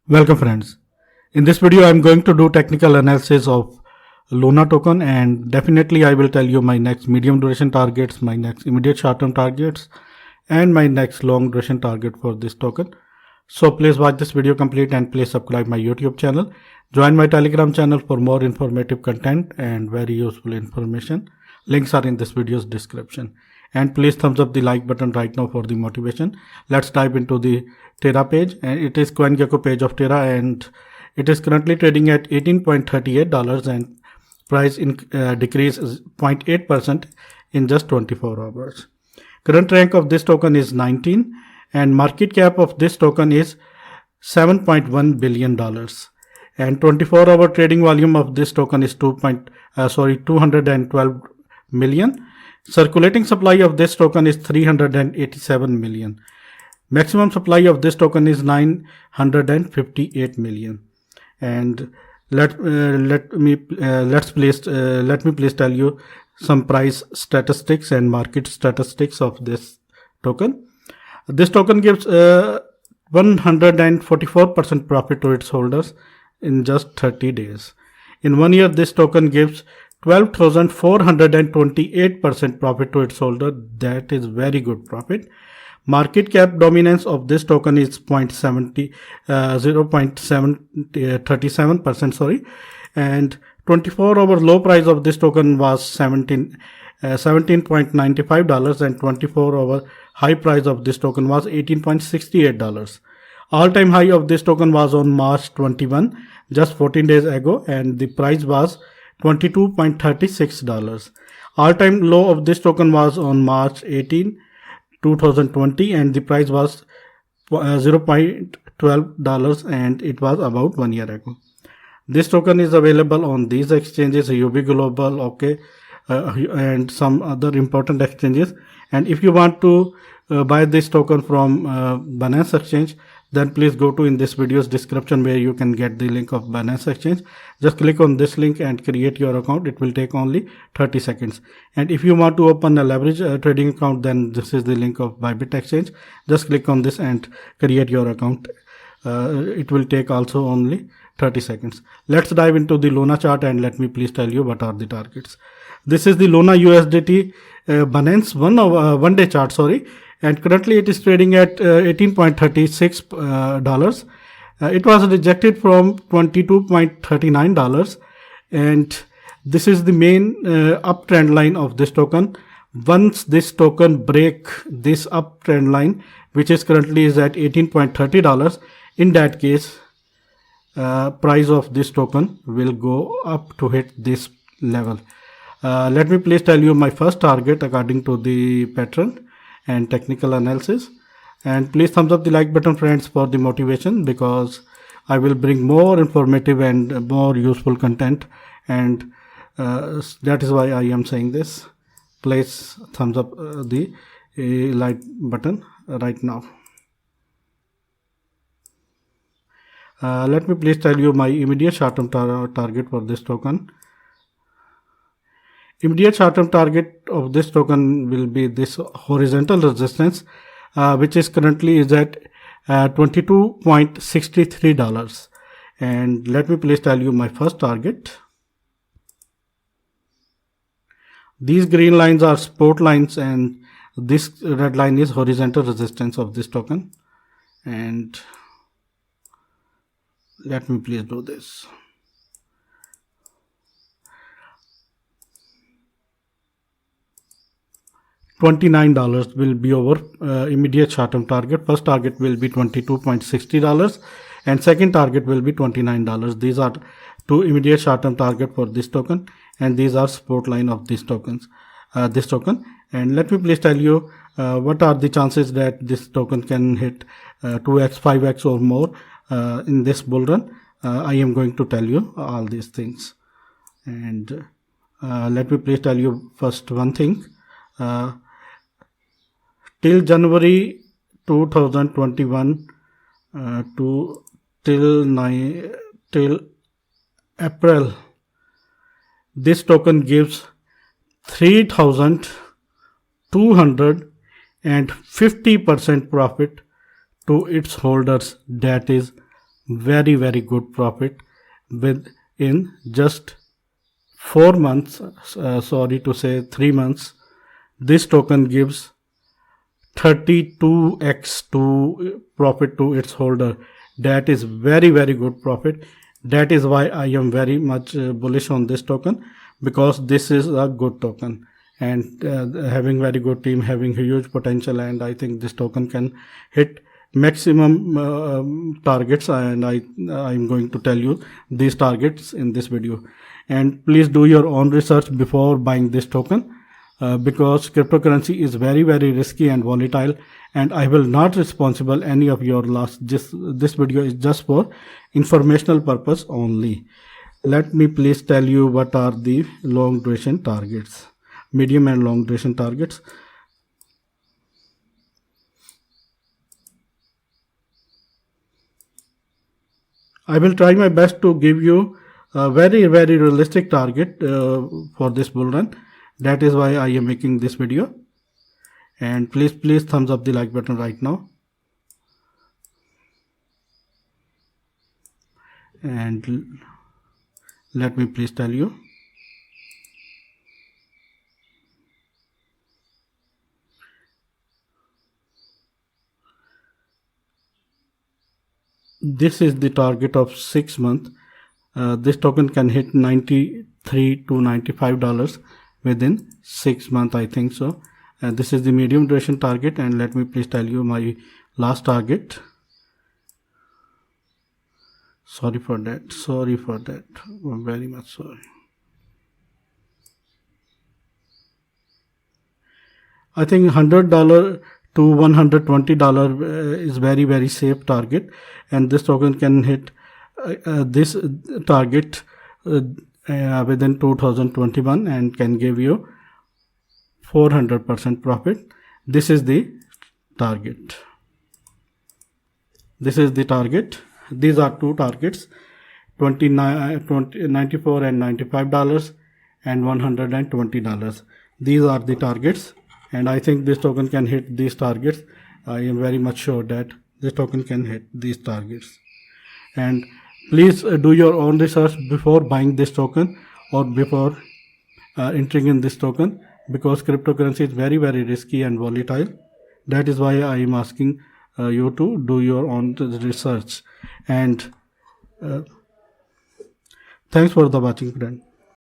Welcome friends. In this video I am going to do technical analysis of Luna token, and definitely I will tell you my next medium duration targets, my next immediate short term targets, and my next long duration target for this token. So please watch this video complete and please subscribe my YouTube channel. Join my Telegram channel for more informative content and very useful information. Links are in this video's description. And please thumbs up the like button right now for the motivation. Let's dive into the Terra page, and it is CoinGecko page of Terra, and it is currently trading at $18.38 and price decrease is 0.8% in just 24 hours. Current rank of this token is 19 and market cap of this token is $7.1 billion. And 24-hour trading volume of this token is 212 million. Circulating supply of this token is 387 million. Maximum supply of this token is 958 million. And let me please tell you some price statistics and market statistics of this token. This token gives 144% profit to its holders in just 30 days. In 1 year, this token gives 12,428% profit to its holder. That is very good profit. Market cap dominance of this token is 0.37%, and 24-hour low price of this token was $17.95 and 24-hour high price of this token was $18.68. All-time high of this token was on March 21, just 14 days ago, and the price was $22.36. All-time low of this token was on March 18, 2020, and the price was $0.12 and it was about 1 year ago. This token is available on these exchanges, UB Global, OK, and some other important exchanges. And if you want to buy this token from Binance Exchange, then please go to in this video's description where you can get the link of Binance Exchange. Just click on this link and create your account. It will take only 30 seconds. And if you want to open a leverage trading account, then this is the link of Bybit Exchange. Just click on this and create your account. It will take also only 30 seconds. Let's dive into the Luna chart and let me please tell you what are the targets. This is the Luna USDT Binance one day chart, and currently it is trading at $18.36. It was rejected from $22.39, and this is the main uptrend line of this token. Once this token break this uptrend line, which is currently is at $18.30, in that case price of this token will go up to hit this level. Let me please tell you my first target according to the pattern and technical analysis, and please thumbs up the like button friends for the motivation, because I will bring more informative and more useful content, and that is why I am saying this. Please thumbs up the like button right now. Let me please tell you my immediate short-term target for this token. Immediate short-term target of this token will be this horizontal resistance, which is currently is at $22.63. And let me please tell you my first target. These green lines are support lines and this red line is horizontal resistance of this token. And let me please do this. $29 will be our immediate short-term target. First target will be $22.60 and second target will be $29. These are two immediate short-term target for this token, and these are support line of these tokens. This token, and let me please tell you what are the chances that this token can hit 2x, 5x or more in this bull run. I am going to tell you all these things, and let me please tell you first one thing. Till January 2021 till April, this token gives 3,250% profit to its holders. That is very good profit within just 4 months, sorry to say 3 months. This token gives 32x to profit to its holder. That is very good profit. That is why I am very much bullish on this token, because this is a good token and having very good team, having huge potential, and I think this token can hit maximum targets, and I'm going to tell you these targets in this video. And please do your own research before buying this token, because cryptocurrency is very risky and volatile, and I will not responsible any of your loss. This video is just for informational purpose only. Let me please tell you what are the long duration targets, medium and long duration targets. I will try my best to give you a very realistic target for this bull run. That is why I am making this video. And please thumbs up the like button right now. And let me please tell you, this is the target of 6 months. This token can hit $93 to $95 within 6 months, I think so. And this is the medium duration target, and let me please tell you my last target. Sorry for that, I'm very much sorry. I think $100 to $120 is very safe target, and this token can hit this target within 2021 and can give you 400% profit. This is the target. These are two targets, $94 and $95 and $120. These are the targets, and I think this token can hit these targets. I am very much sure that this token can hit these targets. And please do your own research before buying this token or before entering in this token, because cryptocurrency is very risky and volatile. That is why I am asking you to do your own research. And thanks for the watching, friend.